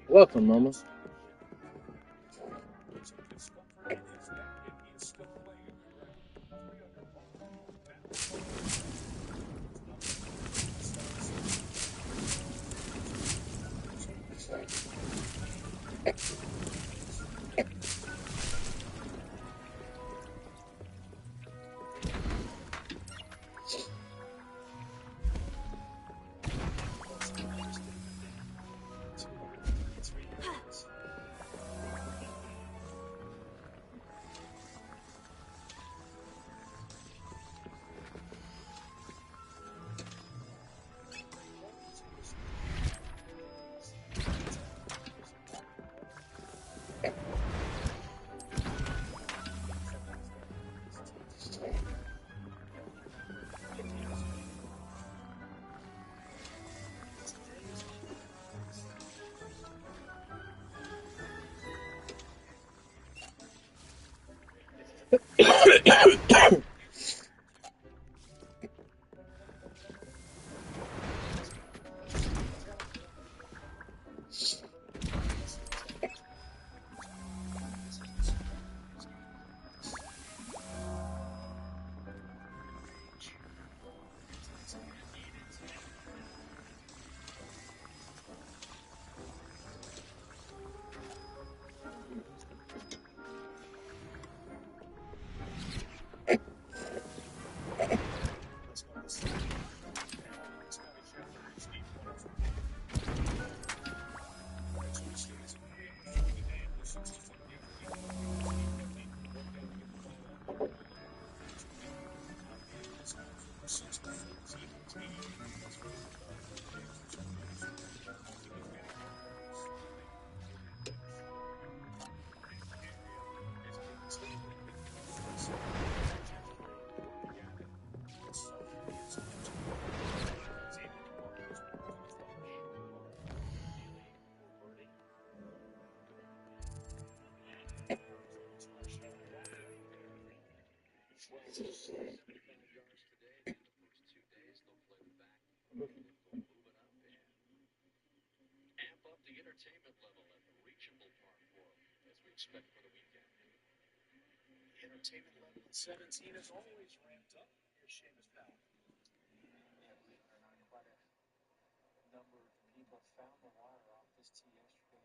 Welcome, Mama.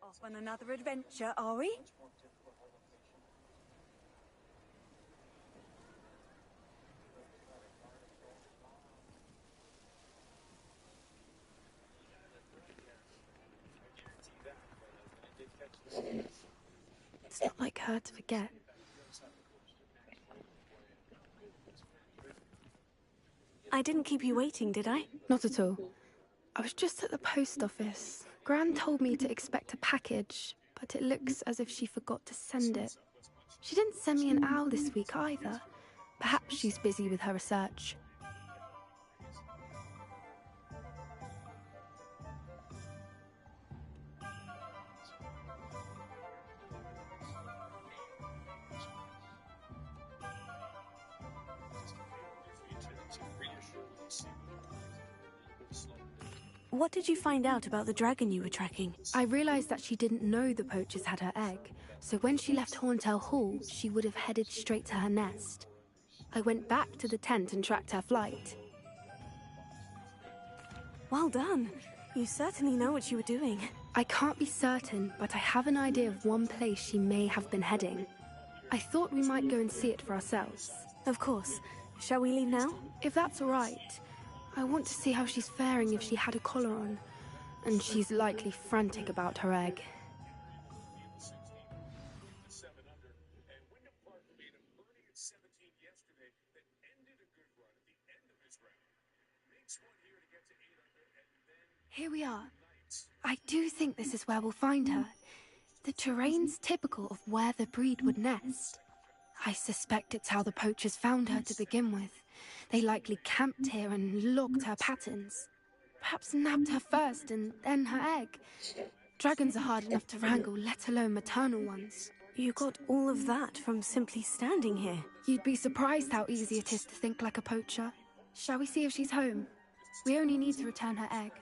Off on another adventure, are we? It's not like her to forget. I didn't keep you waiting, did I? Not at all. I was just at the post office. Gran told me to expect a package, but it looks as if she forgot to send it. She didn't send me an owl this week either. Perhaps she's busy with her research. What did you find out about the dragon you were tracking? I realized that she didn't know the poachers had her egg, so when she left Horntail Hall, she would have headed straight to her nest. I went back to the tent and tracked her flight. Well done. You certainly know what you were doing. I can't be certain, but I have an idea of one place she may have been heading. I thought we might go and see it for ourselves. Of course. Shall we leave now? If that's all right. I want to see how she's faring if she had a collar on. And she's likely frantic about her egg. Here we are. I do think this is where we'll find her. The terrain's typical of where the breed would nest. I suspect it's how the poachers found her to begin with. They likely camped here and logged her patterns. Perhaps nabbed her first and then her egg. Dragons are hard enough to wrangle, let alone maternal ones. You got all of that from simply standing here. You'd be surprised how easy it is to think like a poacher. Shall we see if she's home? We only need to return her egg.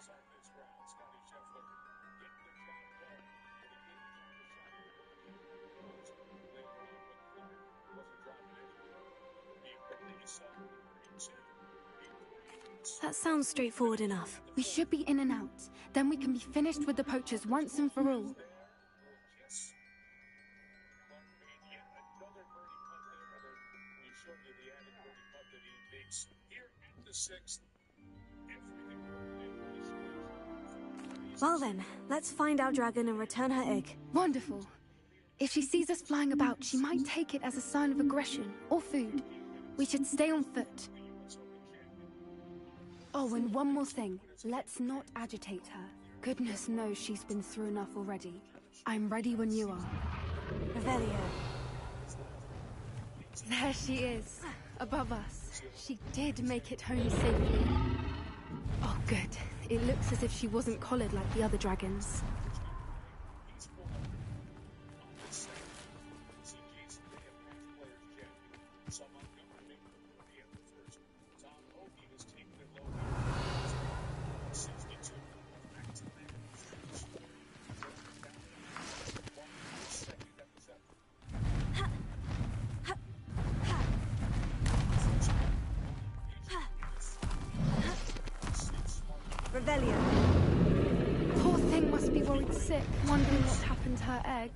That sounds straightforward enough. We should be in and out. Then we can be finished with the poachers once and for all. Well then, let's find our dragon and return her egg. Wonderful. If she sees us flying about, she might take it as a sign of aggression or food. We should stay on foot. Oh, and one more thing. Let's not agitate her. Goodness knows she's been through enough already. I'm ready when you are. Revelio. There she is, above us. She did make it home safely. Oh, good. It looks as if she wasn't collared like the other dragons. Revelio. Poor thing must be worried sick, wondering what happened to her egg.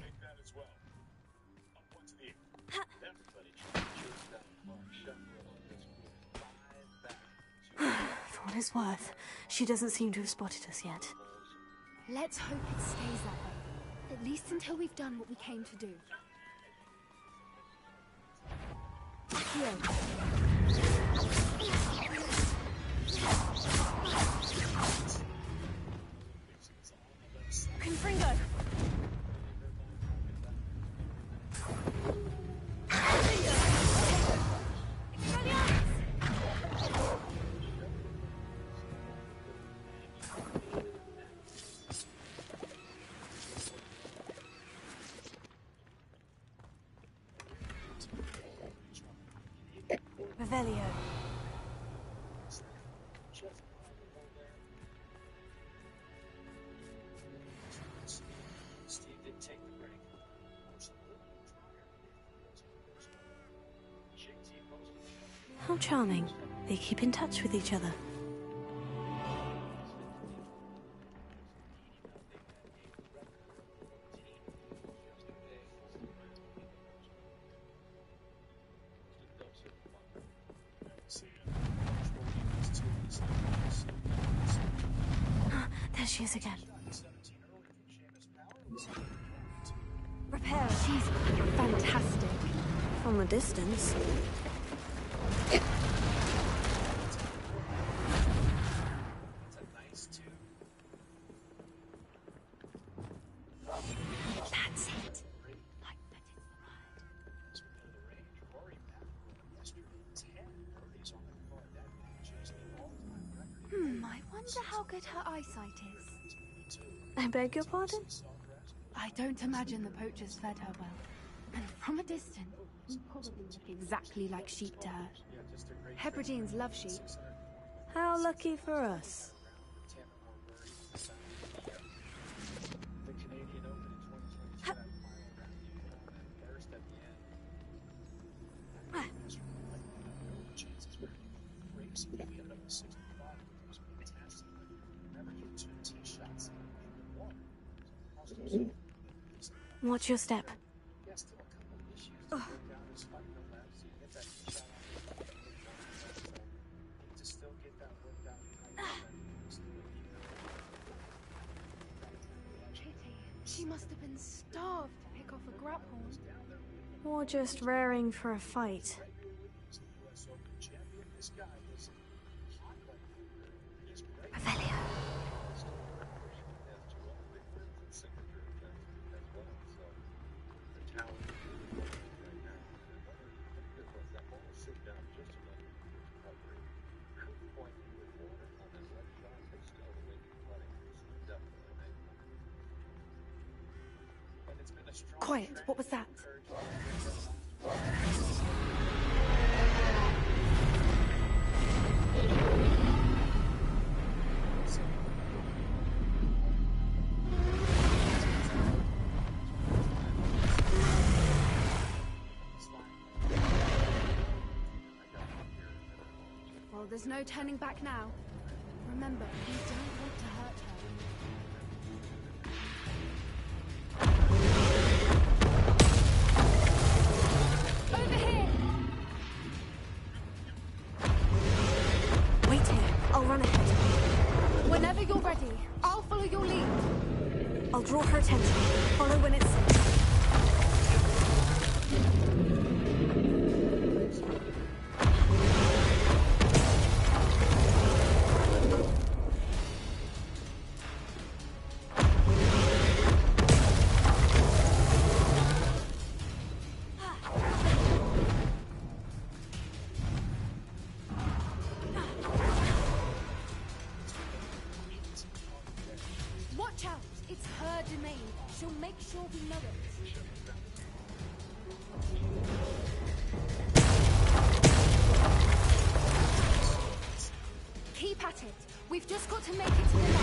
For what it's worth, she doesn't seem to have spotted us yet. Let's hope it stays that way. At least until we've done what we came to do. Here. Confringo! Revelio. How charming. They keep in touch with each other. There she is again. Repair. She's fantastic. From a distance. That's it. I wonder how good her eyesight is. I beg your pardon? I don't imagine the poachers fed her well. And from a distance, we probably look exactly like sheep to her. Hebrideans love sheep. How lucky for us. Watch your step. Oh. She must have been starved to pick off a grapple. Or just raring for a fight. Quiet, what was that? Well, there's no turning back now. Remember, we don't want to hurt her. Over here! Wait here. I'll run ahead. Whenever you're ready, I'll follow your lead. I'll draw her attention. Follow when it's safe. Watch out! It's her domain. She'll make sure we know it. Keep at it. We've just got to make it to the next.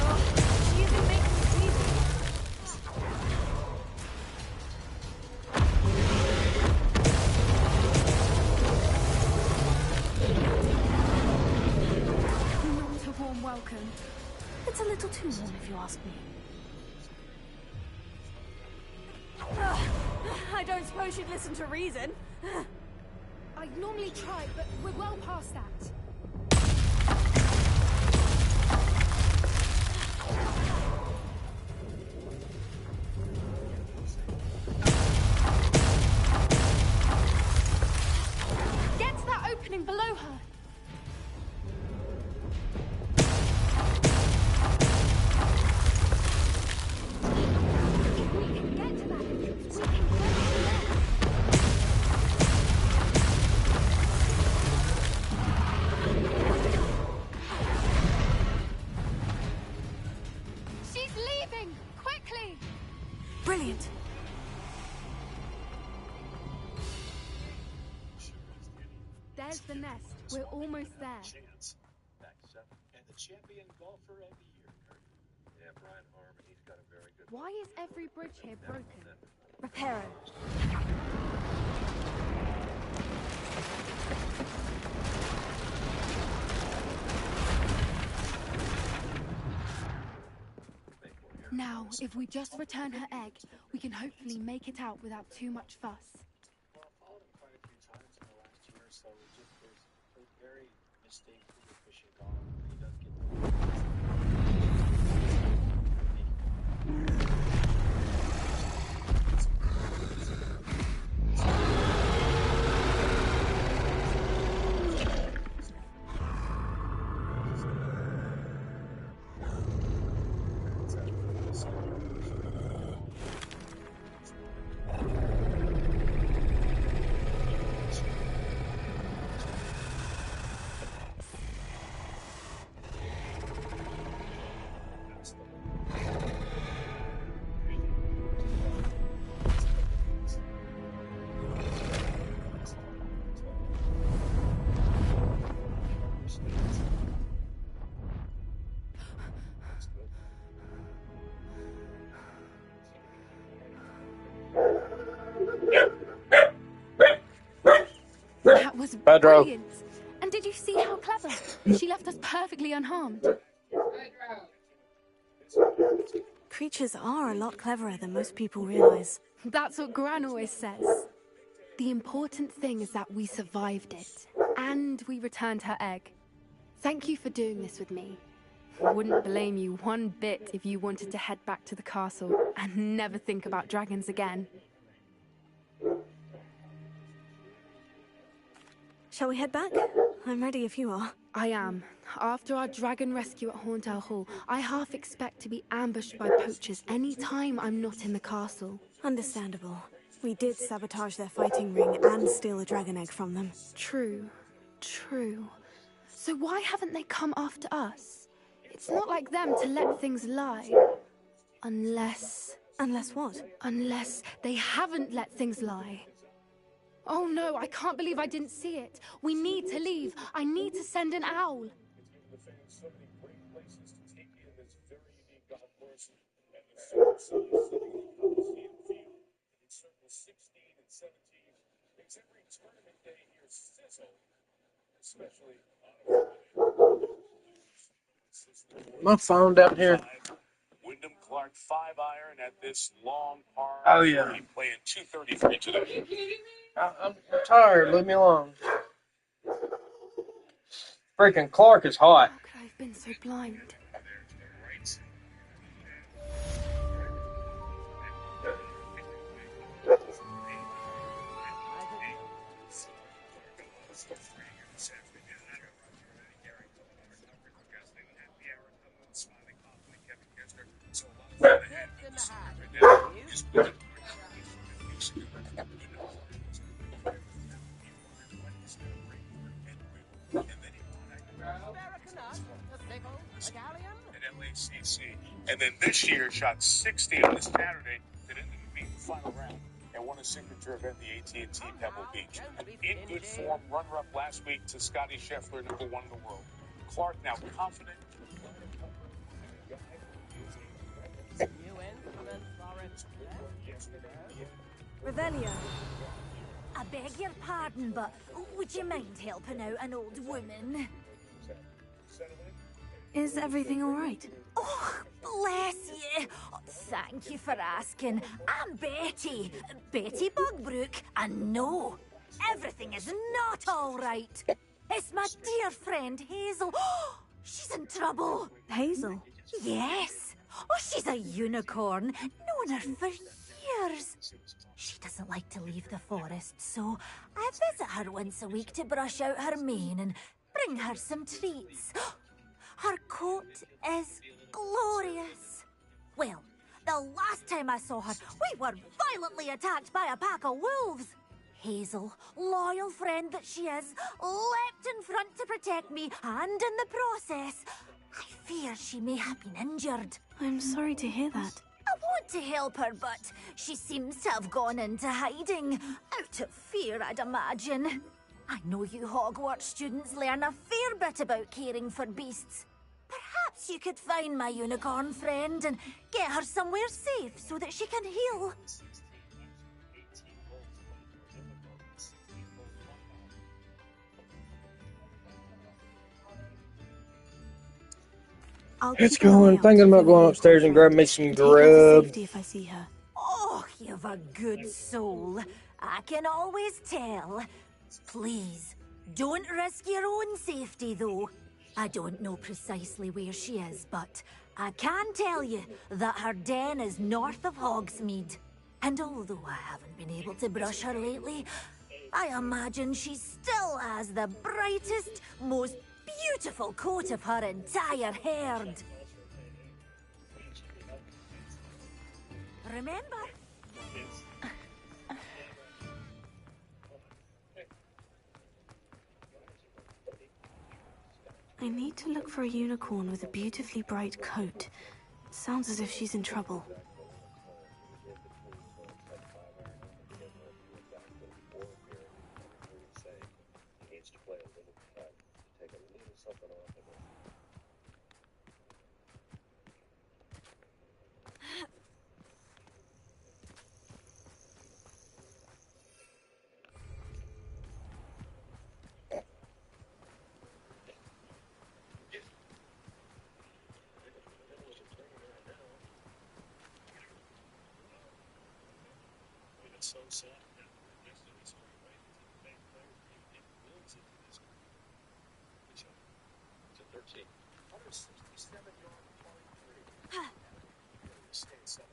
Oh, she isn't making it easy. Not a warm welcome. It's a little too warm, if you ask me. I don't suppose she'd listen to reason. I'd normally try, but we're well past that. Get to that opening below her. We can get to that. We can get to that. She's leaving! Quickly! Brilliant. There's the nest. We're almost there. And the champion golfer of the year. Yeah, Brian Harmon, he's got a very good. Why is every bridge here broken? Repair it. Now, if we just return her egg, we can hopefully make it out without too much fuss. Well, I've followed him quite a few times in the last year or so. There's a very mistake-free fishing dog. He does get That was Pedro. brilliant! And did you see how clever? She left us perfectly unharmed. Creatures are a lot cleverer than most people realize. That's what Gran always says. The important thing is that we survived it. And we returned her egg. Thank you for doing this with me. I wouldn't blame you one bit if you wanted to head back to the castle and never think about dragons again. Shall we head back? I'm ready if you are. I am. After our dragon rescue at Horndale Hall, I half expect to be ambushed by poachers any time I'm not in the castle. Understandable. We did sabotage their fighting ring and steal a dragon egg from them. True. True. So why haven't they come after us? It's not like them to let things lie. Unless... Unless what? Unless they haven't let things lie. Oh no, I can't believe I didn't see it. We need to leave. I need to send an owl. The fans so many great places to take in this very unique golf course, and the fans sitting in the Coliseum field in circles 16 and 17 makes every tournament day here sizzle, especially on a Friday. My phone down here. Wyndham Clark 5-iron at this long par. Oh yeah. Playing 233 today. I'm tired. Leave me alone. Freaking Clark is hot. How could I have been so blind? And then this year shot 60 on this Saturday that ended up being the final round and won a signature event, the AT&T Pebble Beach. In good form, runner-up last week to Scotty Scheffler, #1 in the world. Clark now confident. Revelio. I beg your pardon, but would you mind helping out an old woman? Is everything all right? Oh, bless you. Oh, thank you for asking. I'm Betty. Betty Bugbrook. And no, everything is not all right. It's my dear friend Hazel. Oh, she's in trouble. Hazel? Yes. Oh, she's a unicorn. Known her for years. She doesn't like to leave the forest, so I visit her once a week to brush out her mane and bring her some treats. Her coat is glorious. Well, the last time I saw her, we were violently attacked by a pack of wolves. Hazel, loyal friend that she is, leapt in front to protect me, and in the process, I fear she may have been injured. I'm sorry to hear that. I want to help her, but she seems to have gone into hiding. Out of fear, I'd imagine. I know you Hogwarts students learn a fair bit about caring for beasts. Perhaps you could find my unicorn friend and get her somewhere safe so that she can heal. It's going. Thinking about going upstairs and grabbing me some grub. If I see her. Oh, you've a good soul. I can always tell. Please, don't risk your own safety, though. I don't know precisely where she is, but I can tell you that her den is north of Hogsmeade. And although I haven't been able to brush her lately, I imagine she still has the brightest, most beautiful coat of her entire herd. Remember? I need to look for a unicorn with a beautifully bright coat. Sounds as if she's in trouble. So sad. To 13. 167-yard par 3. Stay 7.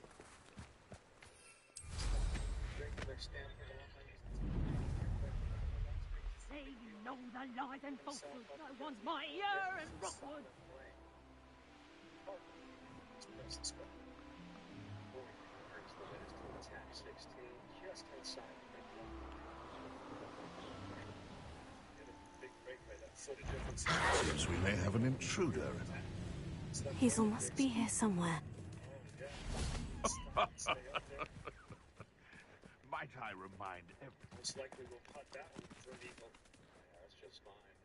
Say no the lies and falsehood. No one's mightier in Rockwood. Just outside. Seems we may have an intruder. Hazel must be here somewhere. Stay up there. Might I remind everyone? Most likely we'll putt that one for an eagle. Yeah, that's just fine.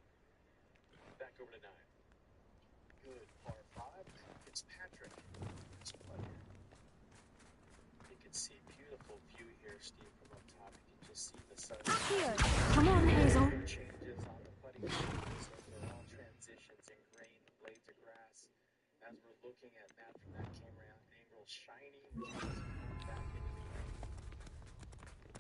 Back over to 9. Good par 5. It's Patrick. It's putt here. You can see beautiful view here, Steve, from up top. You can just see the sun. Here. Come on, Hazel. Changes on the putting green, so they're all transitions in grain, blades of grass. As we're looking at that from that camera angle, shiny, which means going back into the grain.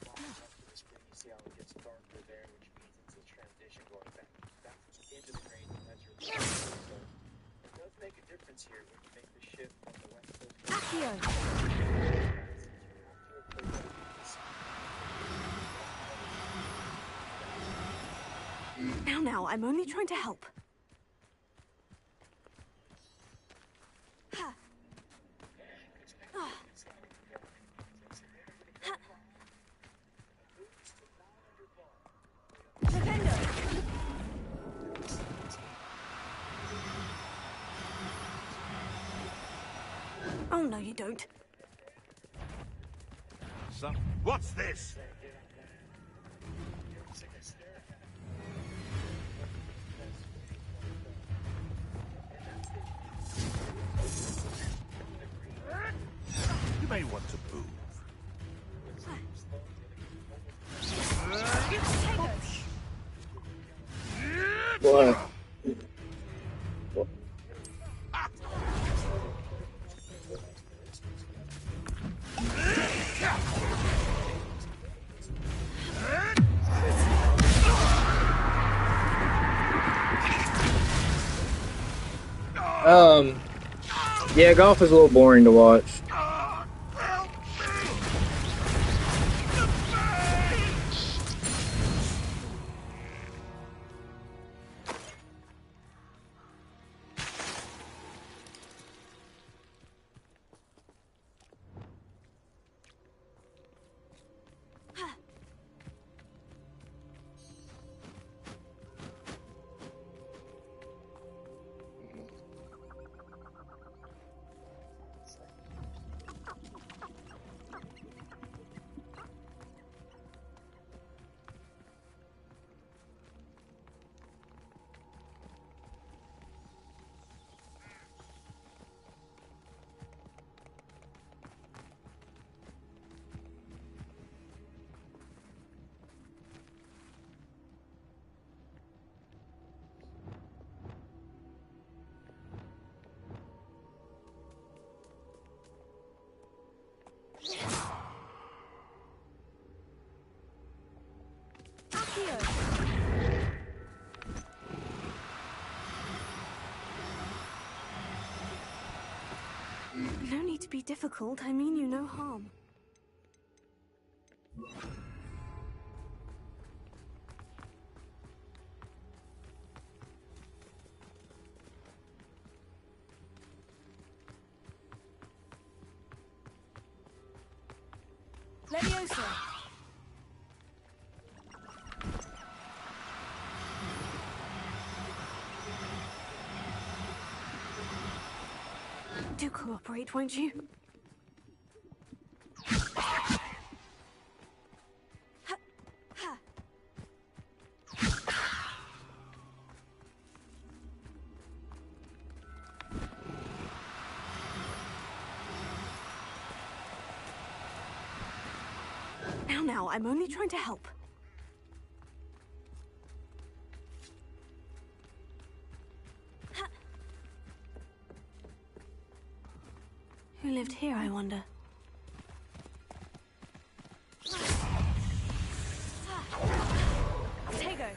Walking up to the screen, you see how it gets darker there, which means it's a transition going back into the grain as you're looking. So it does make a difference here when you make the shift from the west coast. Here. Now, I'm only trying to help. Oh, no, you don't. What's this? You may want to move. What? Yeah, golf is a little boring to watch. No need to be difficult. I mean you no harm. Leviosa. Do cooperate, won't you? Now, I'm only trying to help. Who lived here, I wonder? Tego.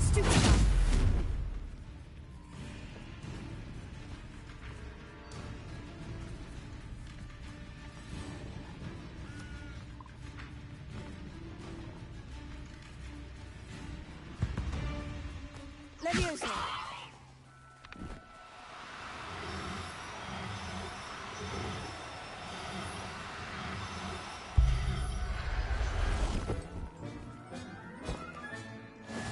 Stupid. Leviosa.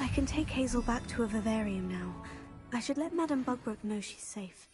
I can take Hazel back to a vivarium now. I should let Madame Bugbrook know she's safe.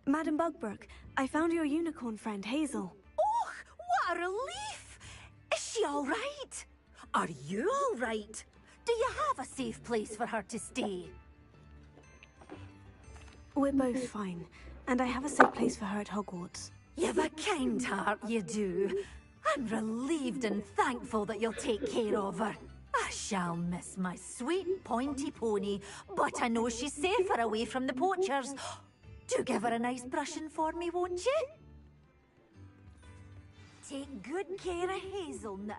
Madam Bugbrook, I found your unicorn friend, Hazel. Oh, what a relief! Is she all right? Are you all right? Do you have a safe place for her to stay? We're both fine, and I have a safe place for her at Hogwarts. You've a kind heart, you do. I'm relieved and thankful that you'll take care of her. I shall miss my sweet pointy pony, but I know she's safer away from the poachers. Do give her a nice brushing for me, won't you? Take good care of Hazel now.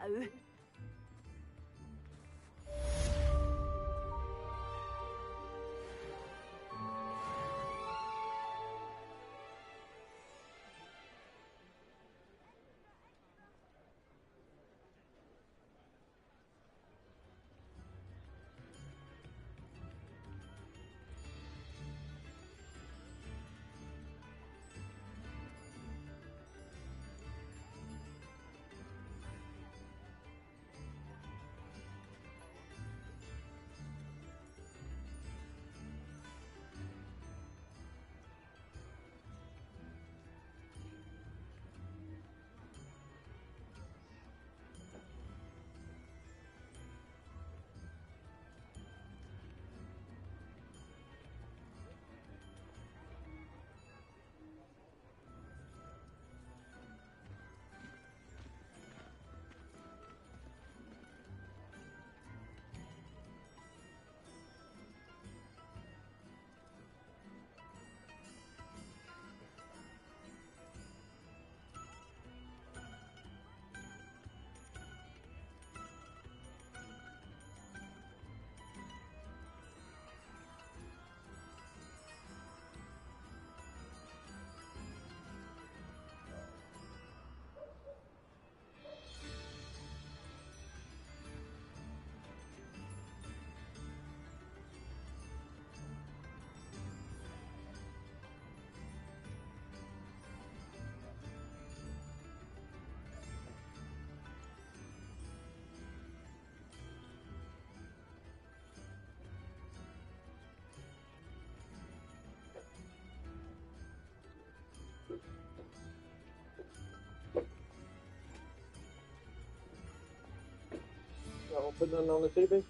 I'll put nothing on the TV.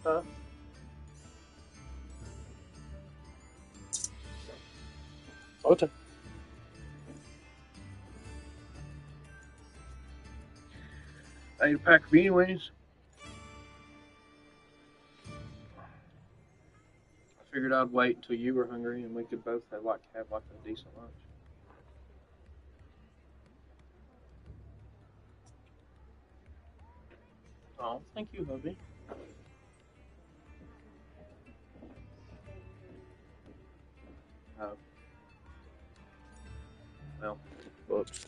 Huh? Okay. I ate a pack of anyways. I figured I'd wait until you were hungry and we could both have like a decent lunch. Oh, thank you, hubby. Oh. Well, whoops.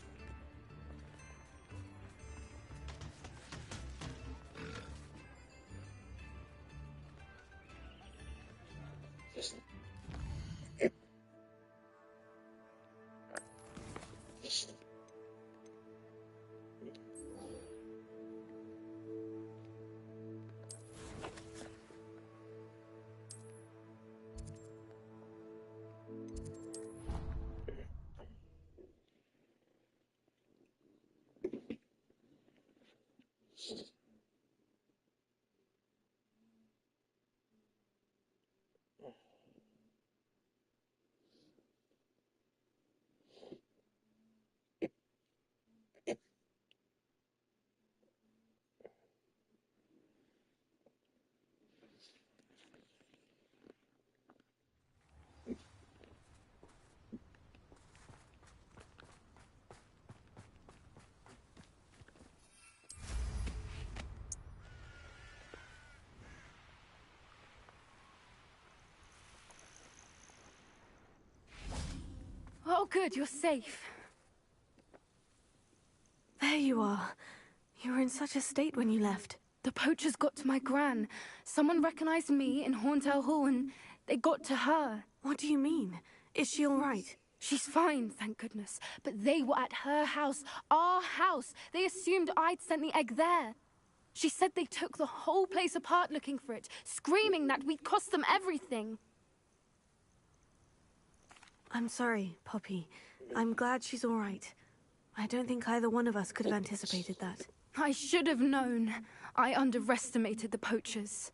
Oh, good, you're safe. There you are. You were in such a state when you left. The poachers got to my gran. Someone recognized me in Horntail Hall and they got to her. What do you mean? Is she all right? She's fine, thank goodness. But they were at her house, our house. They assumed I'd sent the egg there. She said they took the whole place apart looking for it, screaming that we'd cost them everything. I'm sorry, Poppy. I'm glad she's all right. I don't think either one of us could have anticipated that. I should have known. I underestimated the poachers.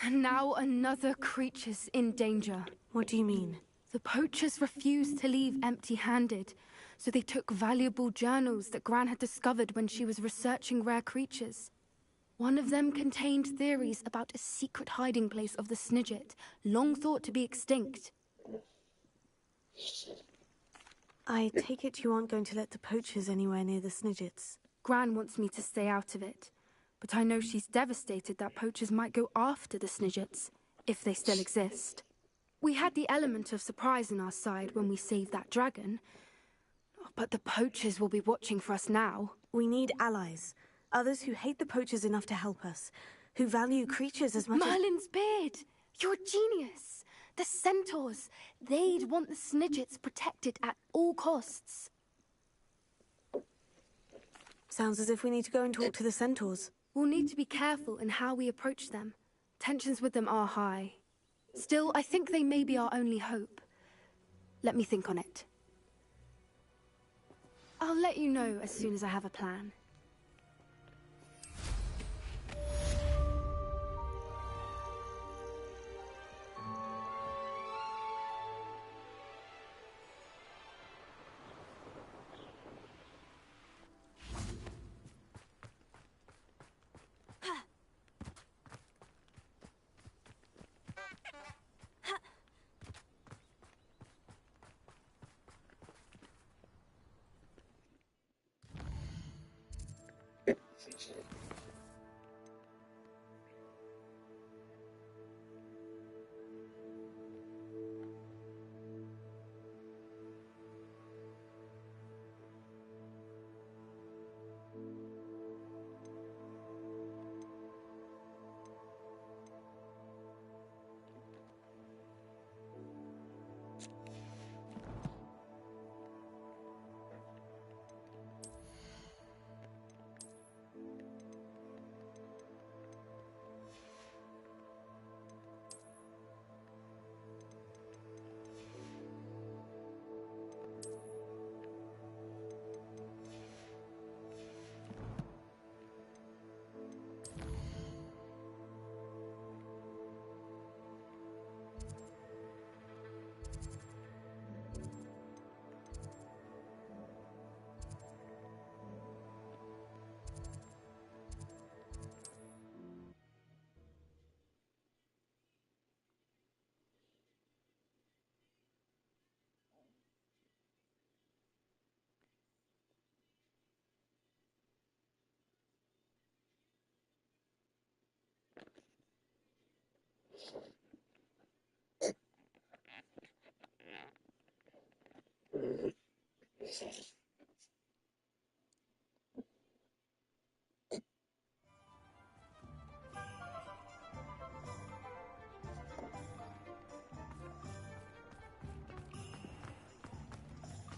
And now another creature's in danger. What do you mean? The poachers refused to leave empty-handed, so they took valuable journals that Gran had discovered when she was researching rare creatures. One of them contained theories about a secret hiding place of the Snidget, long thought to be extinct. I take it you aren't going to let the poachers anywhere near the Snidgets. Gran wants me to stay out of it, but I know she's devastated that poachers might go after the Snidgets, if they still exist. We had the element of surprise on our side when we saved that dragon, but the poachers will be watching for us now. We need allies. Others who hate the poachers enough to help us. Who value creatures as much as... Merlin's beard! You're a genius! The centaurs! They'd want the Snidgets protected at all costs. Sounds as if we need to go and talk to the centaurs. We'll need to be careful in how we approach them. Tensions with them are high. Still, I think they may be our only hope. Let me think on it. I'll let you know as soon as I have a plan.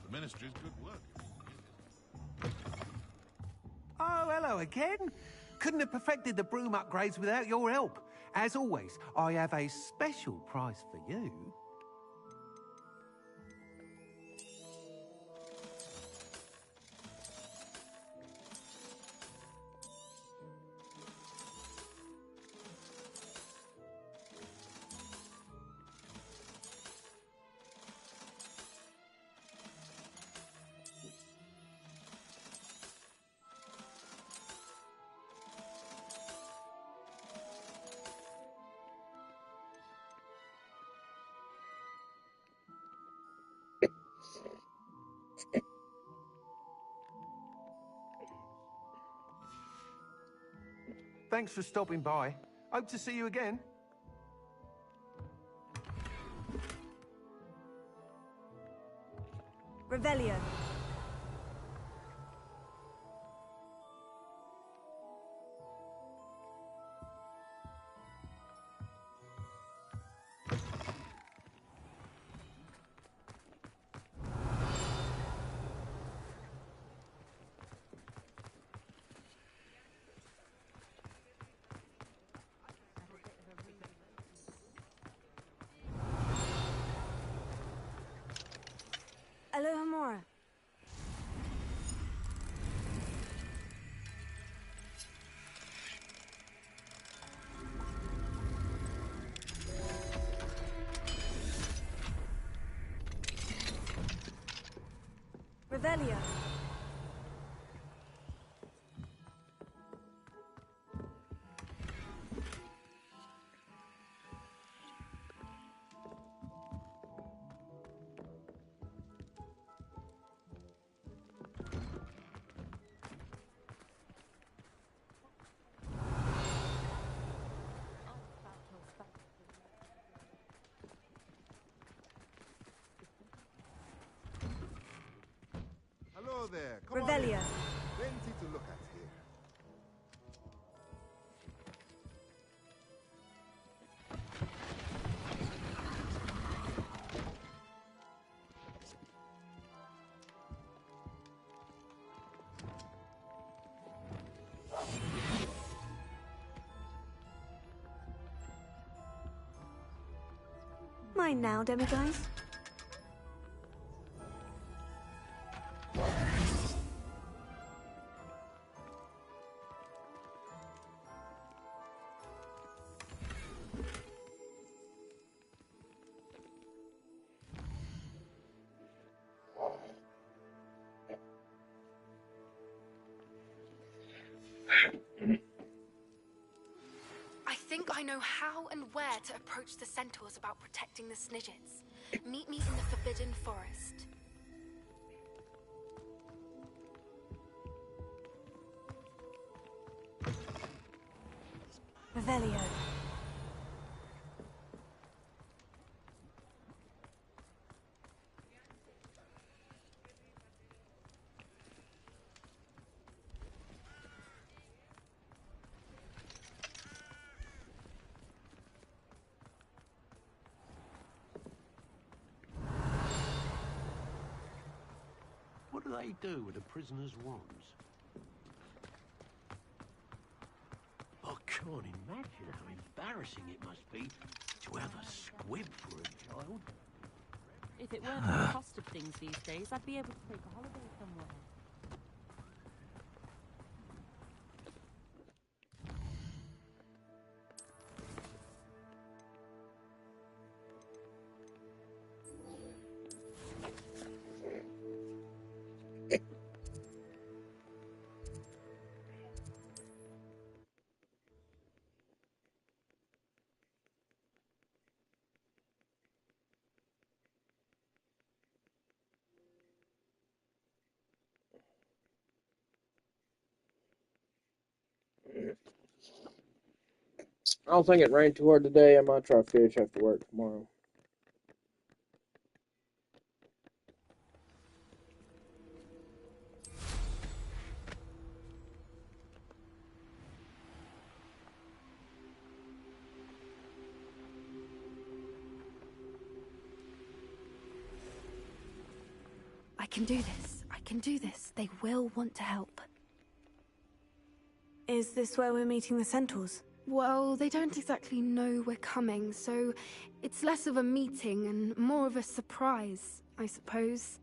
The Ministry's good work. Oh, hello again. Couldn't have perfected the broom upgrades without your help. As always, I have a special prize for you. Thanks for stopping by. Hope to see you again. Revelio. Alohomora. Revelio. Hello there. Come on Revelio. in. Plenty to look at here. Mine now, demiguise. I think I know how and where to approach the centaurs about protecting the Snidgets. Meet me in the Forbidden Forest. Revelio. What do they do with the prisoners' wands? I can't imagine how embarrassing it must be to have a squib for a child. If it weren't for the cost of things these days, I'd be able to take a holiday somewhere. I don't think it rained too hard today. I might try fish after work tomorrow. I can do this. I can do this. They will want to help. Is this where we're meeting the centaurs? Well, they don't exactly know we're coming, so it's less of a meeting and more of a surprise, I suppose.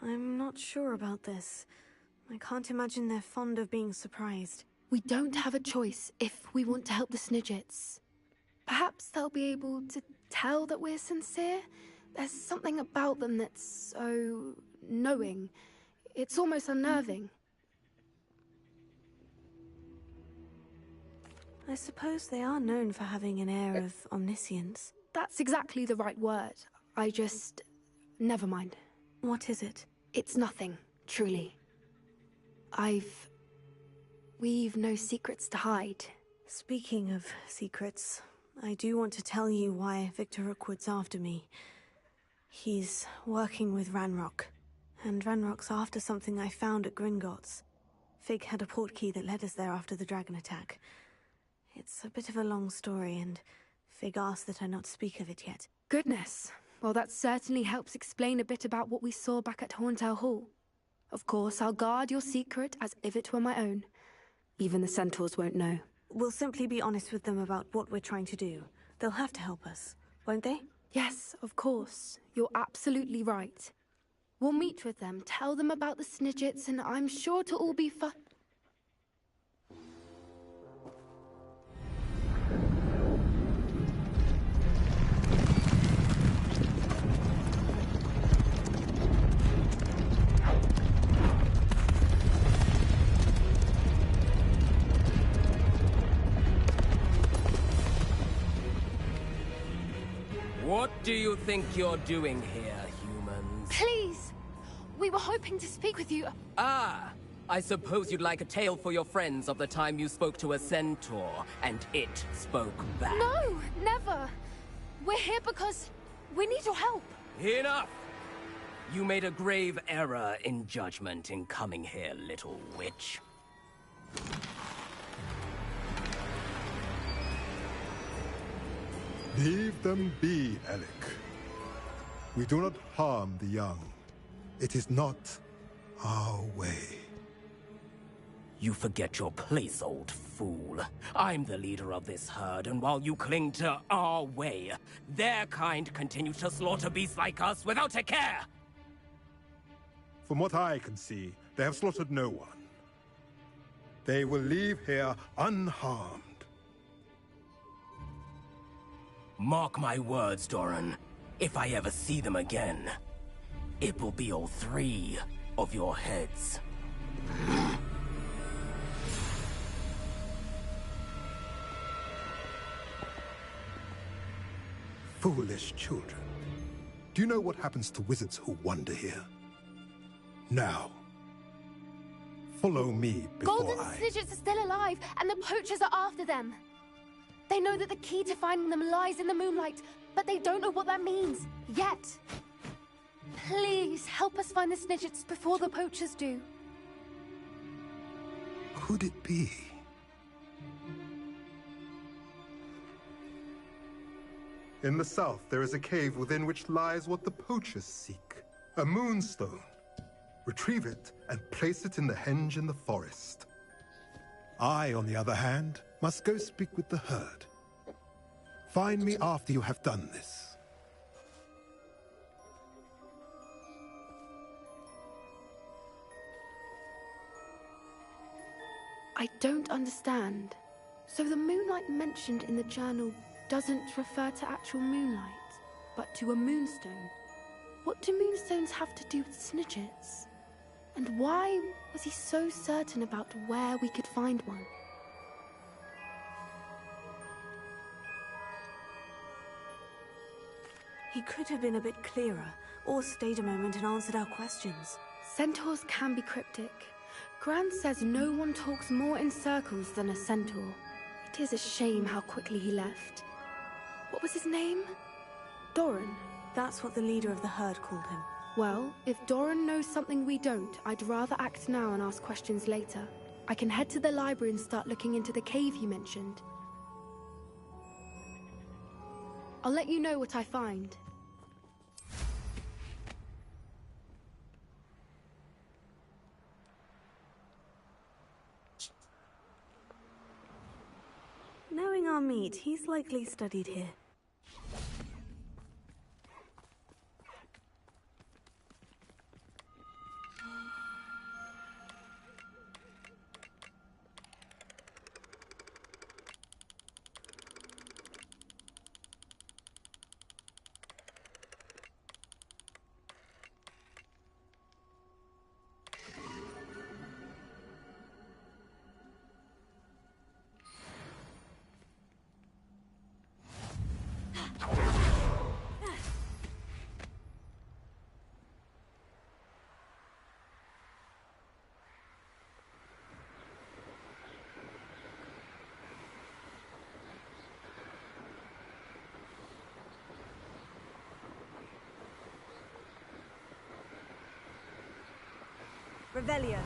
I'm not sure about this. I can't imagine they're fond of being surprised. We don't have a choice if we want to help the Snidgets. Perhaps they'll be able to tell that we're sincere. There's something about them that's so knowing. It's almost unnerving. I suppose they are known for having an air of omniscience. That's exactly the right word. Never mind. What is it? It's nothing, truly. We've no secrets to hide. Speaking of secrets, I do want to tell you why Victor Rookwood's after me. He's working with Ranrock, and Ranrock's after something I found at Gringotts. Fig had a portkey that led us there after the dragon attack. It's a bit of a long story, and Fig asked that I not speak of it yet. Goodness. Well, that certainly helps explain a bit about what we saw back at Horntail Hall. Of course, I'll guard your secret as if it were my own. Even the centaurs won't know. We'll simply be honest with them about what we're trying to do. They'll have to help us. won't they? Yes, of course. You're absolutely right. We'll meet with them, tell them about the Snidgets, and I'm sure to all be fun. What do you think you're doing here, humans? Please! We were hoping to speak with you. Ah! I suppose you'd like a tale for your friends of the time you spoke to a centaur, and it spoke back. No! Never! We're here because we need your help. Enough! You made a grave error in judgment in coming here, little witch. Leave them be, Alec. We do not harm the young. It is not our way. You forget your place, old fool. I'm the leader of this herd, and while you cling to our way, their kind continue to slaughter beasts like us without a care! From what I can see, they have slaughtered no one. They will leave here unharmed. Mark my words, Doran. If I ever see them again, it will be all 3 of your heads. Foolish children. Do you know what happens to wizards who wander here? Now, follow me before Golden Snidgets are still alive, and the poachers are after them. They know that the key to finding them lies in the moonlight, but they don't know what that means, yet. Please, help us find the Snidgets before the poachers do. Could it be? In the south, there is a cave within which lies what the poachers seek. A moonstone. Retrieve it and place it in the henge in the forest. I, on the other hand, must go speak with the herd. Find me after you have done this. I don't understand. So the moonlight mentioned in the journal doesn't refer to actual moonlight, but to a moonstone. What do moonstones have to do with Snidgets? And why was he so certain about where we could find one? He could have been a bit clearer, or stayed a moment and answered our questions. Centaurs can be cryptic. Gran says no one talks more in circles than a centaur. It is a shame how quickly he left. What was his name? Doran. That's what the leader of the herd called him. Well, if Doran knows something we don't, I'd rather act now and ask questions later. I can head to the library and start looking into the cave you mentioned. I'll let you know what I find. Knowing our meat, he's likely studied here. Revelio.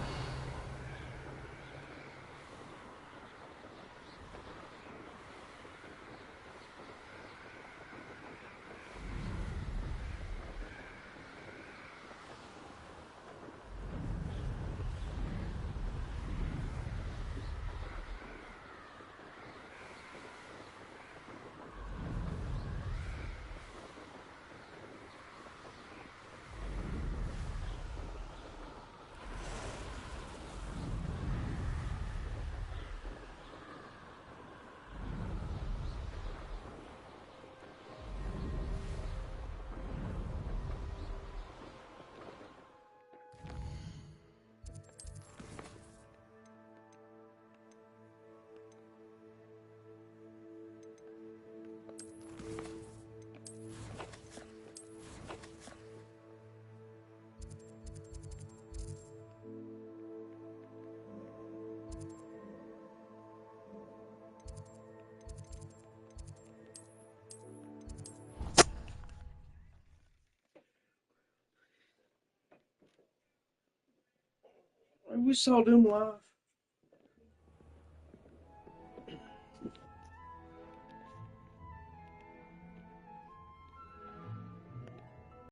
We saw them laugh.